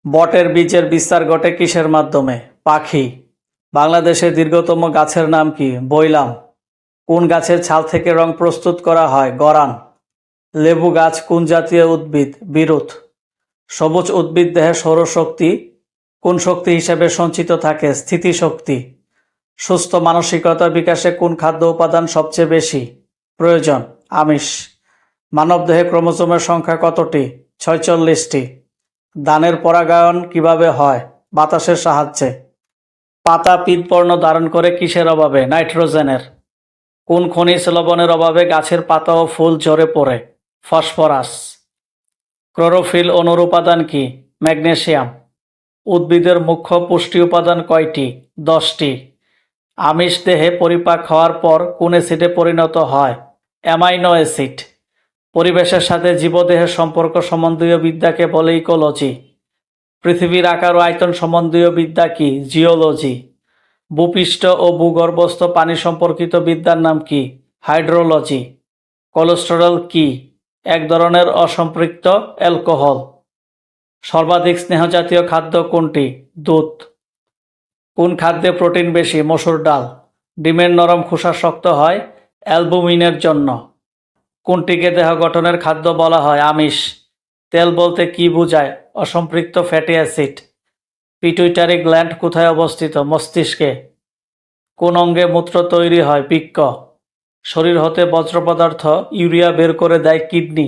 বটের বীজের বিস্তার ঘটে কিসের মাধ্যমে? পাখি। বাংলাদেশের দীর্ঘতম গাছের নাম কি? বৈলাম। কোন গাছের ছাল থেকে রং প্রস্তুত করা হয়? গরান। লেবু গাছ কোন জাতীয় উদ্ভিদ? বিরুৎ। সবুজ উদ্ভিদ দেহে সৌরশক্তি কোন শক্তি হিসেবে সঞ্চিত থাকে? স্থিতিশক্তি। সুস্থ মানসিকতার বিকাশে কোন খাদ্য উপাদান সবচেয়ে বেশি প্রয়োজন? আমিষ। মানবদেহে ক্রোমোজোমের সংখ্যা কতটি? 46টি। ধানের পরাগায়ন কিভাবে হয়? বাতাসের সাহায্যে। পাতা পীতবর্ণ ধারণ করে কিসের অভাবে? নাইট্রোজেনের। কোন খনিজ লবণের অভাবে গাছের পাতা ও ফুল ঝরে পড়ে? ফসফরাস। ক্লোরোফিল অণুর উপাদান কি? ম্যাগনেসিয়াম। উদ্ভিদের মুখ্য পুষ্টি উপাদান কয়টি? 10টি। আমিষ দেহে পরিপাক হওয়ার পর কোন অ্যাসিডে পরিণত হয়? Amino acid. পরিবেশের সাথে জীবদেহের সম্পর্ক সম্বন্ধীয় বিদ্যাকে বলে ইকোলজি। পৃথিবীর আকার ও আয়তন সম্বন্ধীয় বিদ্যা কি? জিওলজি। ভূপৃষ্ঠ ও ভূগর্ভস্থ পানি সম্পর্কিত বিদ্যার নাম কি? হাইড্রোলজি। কোলেস্টেরল কি? এক ধরনের অসম্পৃক্ত অ্যালকোহল। সর্বাধিক স্নেহজাতীয় খাদ্য কোনটি? দুধ। কোন খাদ্যে প্রোটিন বেশি? মসুর ডাল। ডিমের নরম খোসা শক্ত হয় অ্যালবুমিনের জন্য। কোনটিকে দেহ গঠনের খাদ্য বলা হয়? আমিষ। তেল বলতে কি বোঝায়? অসম্পৃক্ত ফ্যাটি অ্যাসিড। পিটুইটারি গ্ল্যান্ড কোথায় অবস্থিত? মস্তিষ্কে। কোন অঙ্গে মূত্র তৈরি হয়? বৃক্ক। শরীর হতে বজ্র পদার্থ ইউরিয়া বের করে দেয় কিডনি।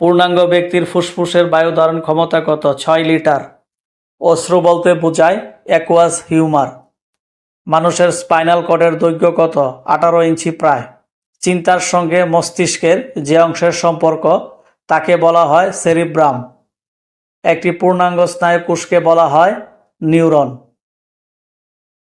পূর্ণাঙ্গ ব্যক্তির ফুসফুসের বায়ু ধারণ ক্ষমতা কত? 6 লিটার। অশ্রু বলতে বোঝায় অ্যাকুয়াস হিউমার। মানুষের স্পাইনাল কর্ডের দৈর্ঘ্য কত? 18 ইঞ্চি প্রায়। চিন্তার সঙ্গে মস্তিষ্কের যে অংশের সম্পর্ক তাকে বলা হয় সেরিব্রাম। একটি পূর্ণাঙ্গ স্নায়ু কোষকে বলা হয় নিউরন।